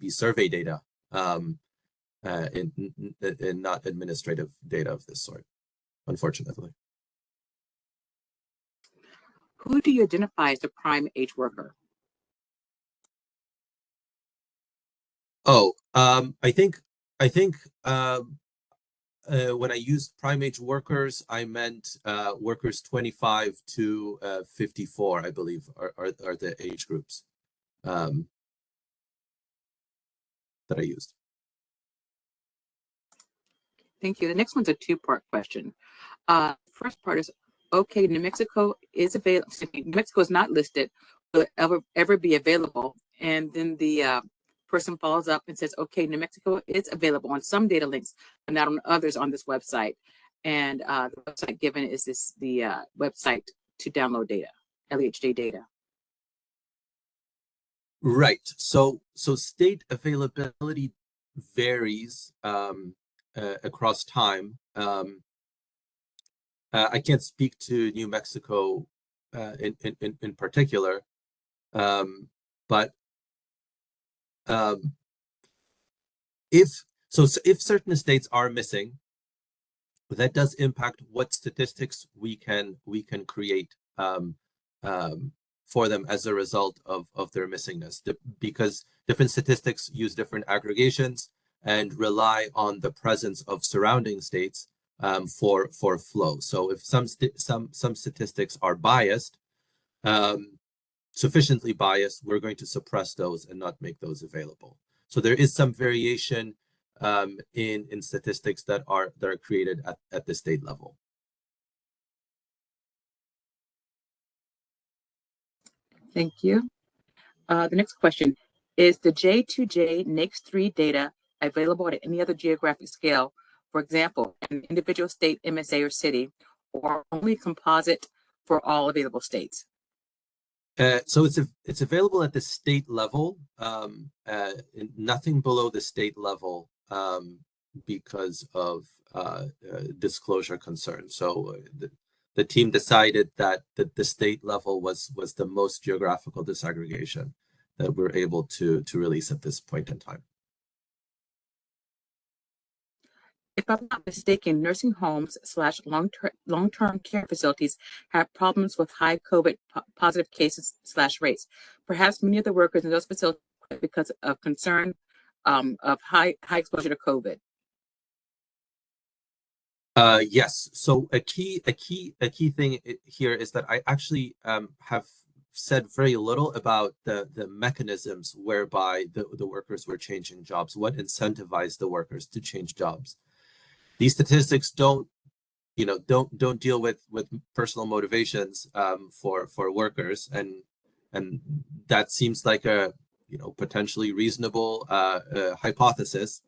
survey data, and not administrative data of this sort, unfortunately. Who do you identify as the prime age worker? Oh, I think when I used prime age workers, I meant workers 25 to 54, I believe, are the age groups that I used. Thank you. The next one's a two-part question. First part is, okay, New Mexico is available. New Mexico is not listed. Will it ever be available? And then the person follows up and says, okay, New Mexico is available on some data links, but not on others on this website. And the website given is the website to download data, LEHJ data. Right. So state availability varies across time. I can't speak to New Mexico in particular, but if certain states are missing, that does impact what statistics we can create for them as a result of their missingness, because different statistics use different aggregations and rely on the presence of surrounding states for flow. So if some statistics are biased, sufficiently biased, we're going to suppress those and not make those available. So there is some variation in statistics that are created at the state level. Thank you. The next question is: the J2J NAICS 3 data available at any other geographic scale, for example, an individual state, MSA, or city, or only composite for all available states? So it's available at the state level, nothing below the state level because of disclosure concerns. So the team decided that the state level was the most geographical disaggregation that we're able to release at this point in time. If I'm not mistaken, nursing homes / long-term care facilities have problems with high COVID positive cases / rates. Perhaps many of the workers in those facilities because of concern of high exposure to COVID. Yes. So a key thing here is that I actually have said very little about the mechanisms whereby the workers were changing jobs, what incentivized the workers to change jobs. These statistics don't deal with personal motivations for workers, and that seems like a potentially reasonable hypothesis.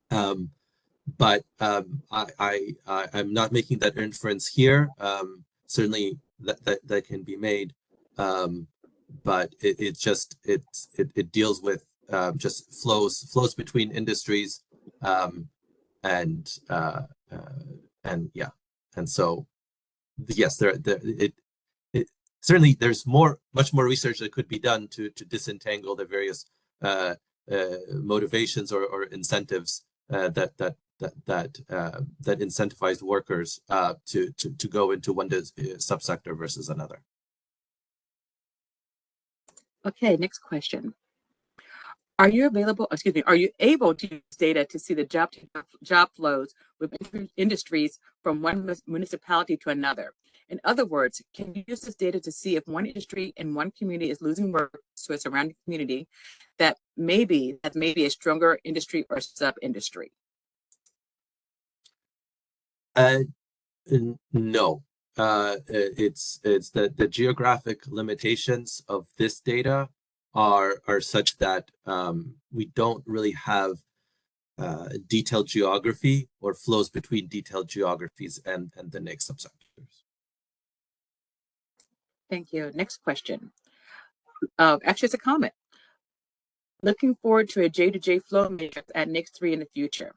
But I'm not making that inference here. Certainly that can be made, but it deals with just flows between industries, and yeah, and so yes, certainly there's much more research that could be done to disentangle the various motivations or incentives that incentivize workers to go into one subsector versus another. Okay, next question. Are you able to use data to see the job flows with industries from one municipality to another? In other words, can you use this data to see if one industry in one community is losing work to a surrounding community that maybe a stronger industry or sub-industry? No. It's the geographic limitations of this data are such that we don't really have detailed geography or flows between detailed geographies and the NAICS subsectors. Thank you. Next question. actually, it's a comment. Looking forward to a J2J flow matrix at NAICS 3 in the future.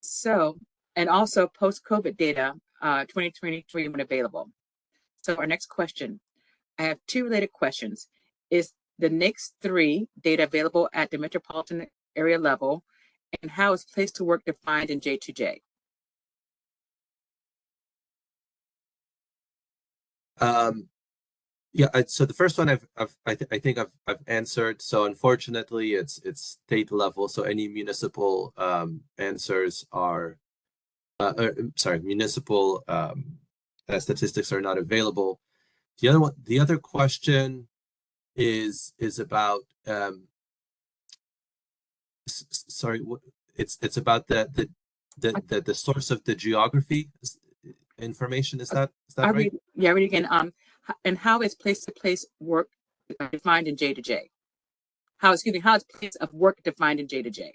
So, and also post-COVID data, 2023 when available. So our next question, I have two related questions. Is the NAICS 3 data available at the metropolitan area level? And how is place to work defined in J2J? Yeah, so the first one I think I've answered. So unfortunately, it's state level. So any municipal answers are, sorry, municipal statistics are not available. The other question is about sorry, it's about the source of the geography information. Is that right? Read it again. And how is place-to-place work defined in J2J? How is place of work defined in J2J?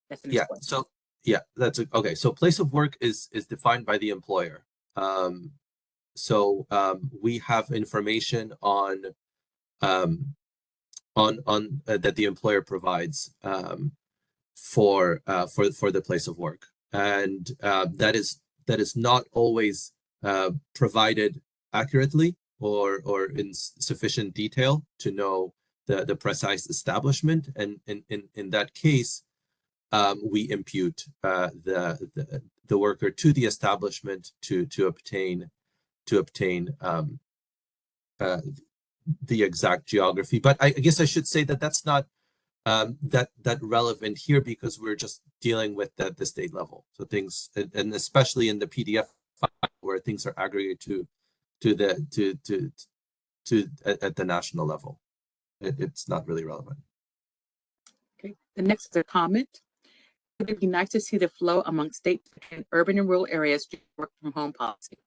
That's the next question. So yeah, okay. So place of work is defined by the employer. We have information on that the employer provides for the place of work, and that is not always provided accurately or in sufficient detail to know the precise establishment, and in that case, we impute the worker to the establishment to obtain the exact geography. But I guess I should say that that's not that relevant here, because we're just dealing with the state level. So things, and especially in the PDF file where things are aggregated at the national level, it's not really relevant. Okay. The next is a comment. It would be nice to see the flow among states between urban and rural areas to work from home policy.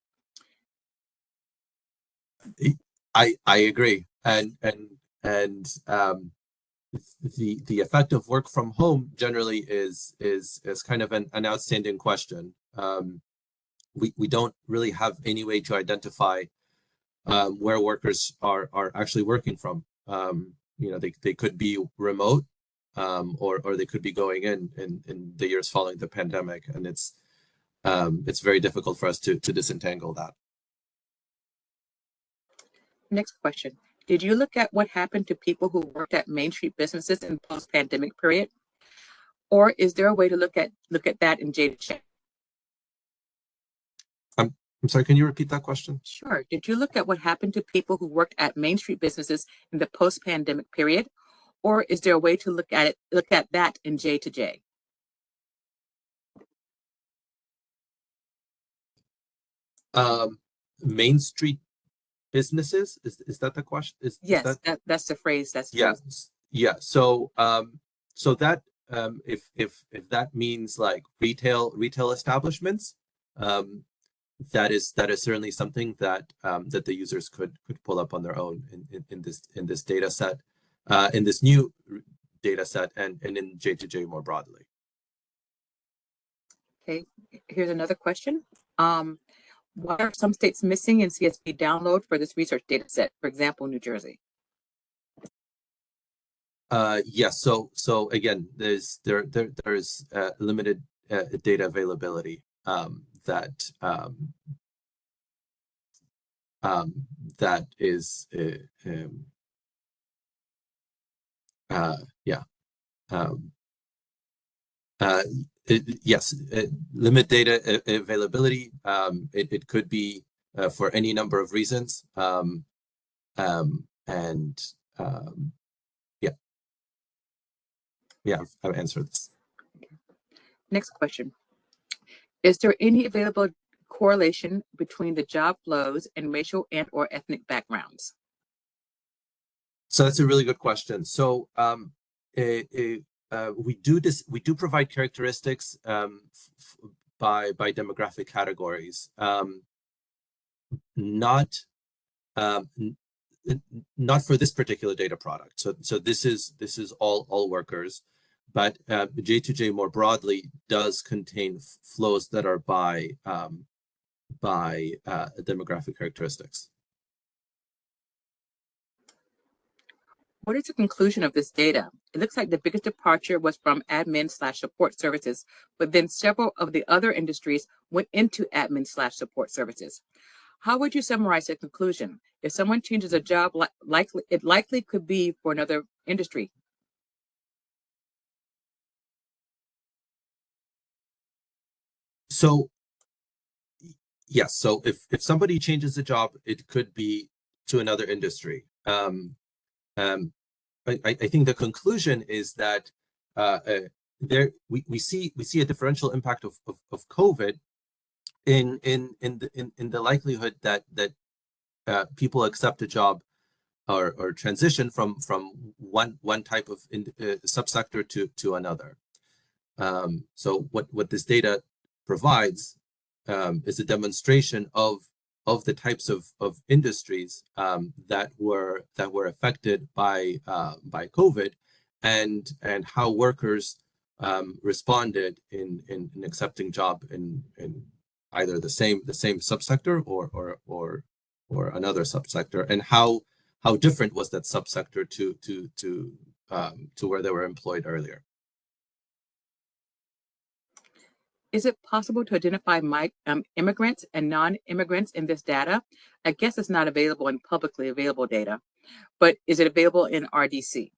I agree, and the effect of work from home generally is kind of an outstanding question. We don't really have any way to identify where workers are actually working from. They could be remote, or they could be going in the years following the pandemic, and it's very difficult for us to disentangle that. Next question. Did you look at what happened to people who worked at Main Street businesses in the post-pandemic period? Or is there a way to look at that in J2J? I'm sorry, can you repeat that question? Sure. Did you look at what happened to people who worked at Main Street businesses in the post-pandemic period? Or is there a way to look at that in J2J? Main Street businesses, is that the question? Yes, that's the phrase. That's yeah. So that if that means like retail establishments, that is certainly something that that the users could pull up on their own in this data set, in this new data set, and in J2J more broadly. Okay, here's another question. Why are some states missing in CSV download for this research data set? For example, New Jersey. Yes. So again, there's limited data availability that is yes, limit data availability. It could be for any number of reasons, yeah, I've answered this. Next question. Is there any available correlation between the job flows and racial and or ethnic backgrounds? So that's a really good question. So we do provide characteristics by demographic categories, not for this particular data product. So this is all workers, but J2J more broadly does contain flows that are by demographic characteristics. What is the conclusion of this data? It looks like the biggest departure was from admin/support services, but then several of the other industries went into admin/support services. How would you summarize the conclusion? If someone changes a job, it likely could be for another industry. So yes, so if somebody changes a job, it could be to another industry. I think the conclusion is that we see a differential impact of COVID in the likelihood that people accept a job or transition from one type of subsector to another. So what this data provides is a demonstration of the types of industries that were affected by COVID, and how workers responded in accepting job in either the same subsector or another subsector, and how different was that subsector to where they were employed earlier. Is it possible to identify immigrants and non-immigrants in this data? I guess it's not available in publicly available data, but is it available in RDC?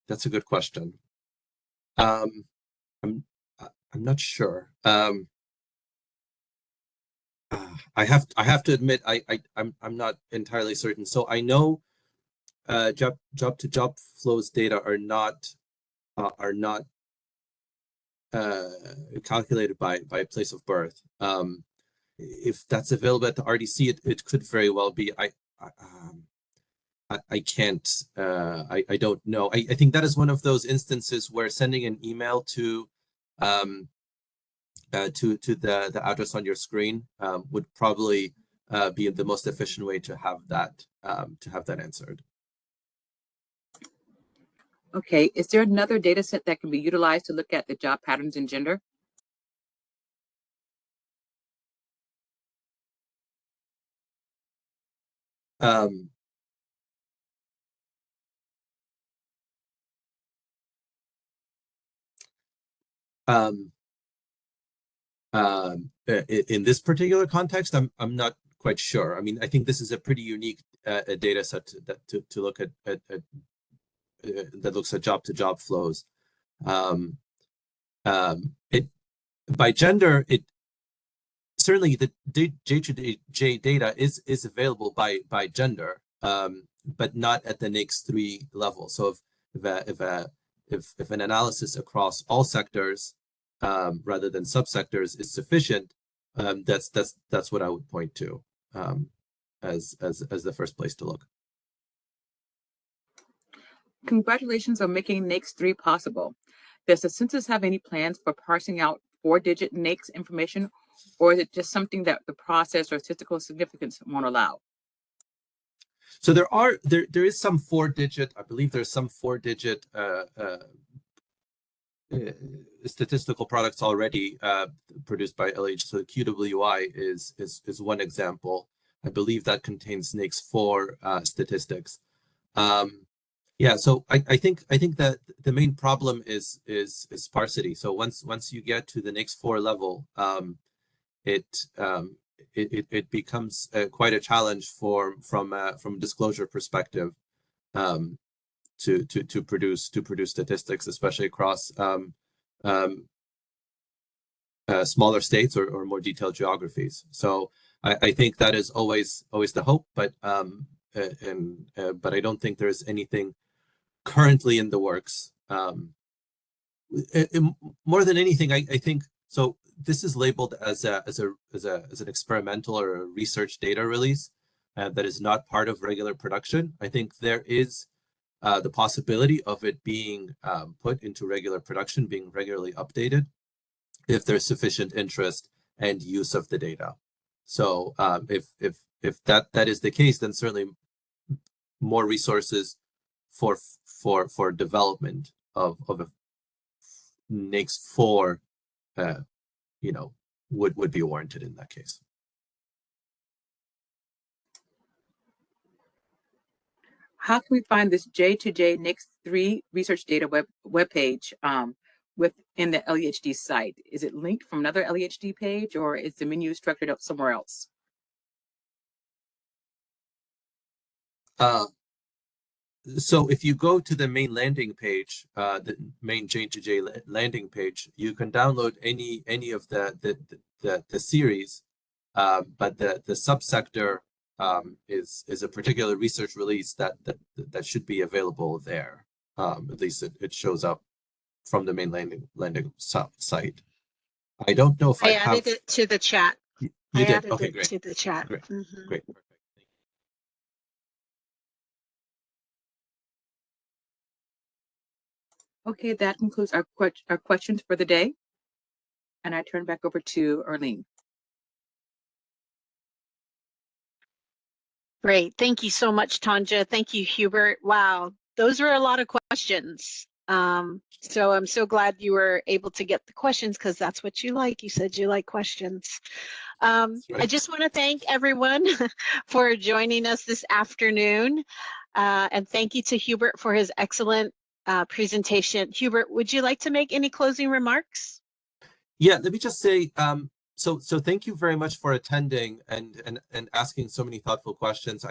That's a good question. I'm not sure. I have to admit I'm not entirely certain. So I know job to job flows data are not calculated by place of birth. If that's available at the RDC, it could very well be. I can't. I don't know. I think that is one of those instances where sending an email to the address on your screen would probably be the most efficient way to have that answered. Okay, is there another data set that can be utilized to look at the job patterns in gender? In this particular context, I'm not quite sure. I mean, I think this is a pretty unique data set to look at that looks at job to job flows. It by gender, it certainly the J data is available by gender, but not at the NAICS 3 level. So if an analysis across all sectors rather than subsectors is sufficient, that's what I would point to as the first place to look. Congratulations on making NAICS 3 possible. Does the census have any plans for parsing out 4-digit NAICS information, or is it just something that the process or statistical significance won't allow? So there is some 4-digit, I believe there's some 4-digit statistical products already produced by LH. So QWI is one example. I believe that contains NAICS 4 statistics. Yeah, so I think that the main problem is sparsity. So once you get to the NAICS 4 level, it becomes quite a challenge from a disclosure perspective to produce statistics, especially across smaller states or more detailed geographies. So I think that is always the hope, but but I don't think there's anything currently in the works. More than anything, I think so. This is labeled as an experimental or a research data release that is not part of regular production. I think there is the possibility of it being put into regular production, being regularly updated, if there's sufficient interest and use of the data. So if that is the case, then certainly more resources for development of a NAICS 4 would be warranted in that case. How can we find this J2J NAICS 3 research data webpage within the LEHD site? Is it linked from another LEHD page, or is the menu structured up somewhere else? So if you go to the main landing page, the main J2J landing page, you can download any of the series, but the subsector is a particular research release that should be available there. At least it shows up from the main landing site. I don't know if I have. added it to the chat. You I did? added Okay, it great. to the chat. Great. Mhm. Great. Perfect. Okay, that concludes our questions for the day. And I turn back over to Arlene. Great. Thank you so much, Tanja. Thank you, Hubert. Wow, those were a lot of questions. So I'm so glad you were able to get the questions, because that's what you like. You said you like questions. Right. I just want to thank everyone for joining us this afternoon. And thank you to Hubert for his excellent presentation. Hubert, would you like to make any closing remarks? Yeah, let me just say, so thank you very much for attending and asking so many thoughtful questions.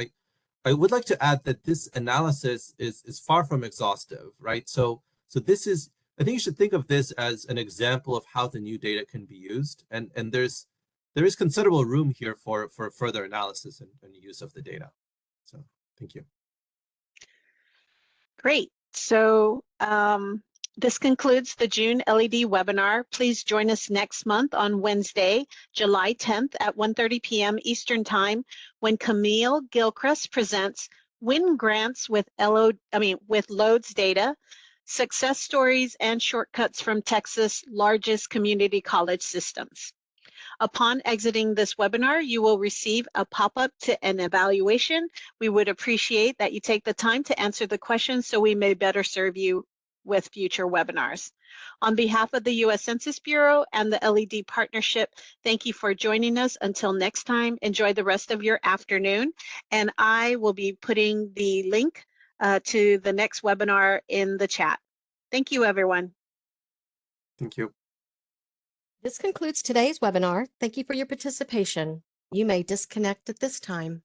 I would like to add that this analysis is far from exhaustive, right? So this is, I think you should think of this as an example of how the new data can be used, and there is considerable room here for further analysis and use of the data. So thank you. Great. So this concludes the June LED webinar. Please join us next month on Wednesday, July 10th at 1:30 p.m. Eastern Time, when Camille Gilchrist presents Win Grants with Loads Data, Success Stories and Shortcuts from Texas' Largest Community College Systems. Upon exiting this webinar, you will receive a pop-up to an evaluation. We would appreciate that you take the time to answer the questions so we may better serve you with future webinars. On behalf of the U.S. Census Bureau and the LED Partnership, thank you for joining us. Until next time, enjoy the rest of your afternoon. And I will be putting the link to the next webinar in the chat. Thank you, everyone. Thank you. This concludes today's webinar. Thank you for your participation. You may disconnect at this time.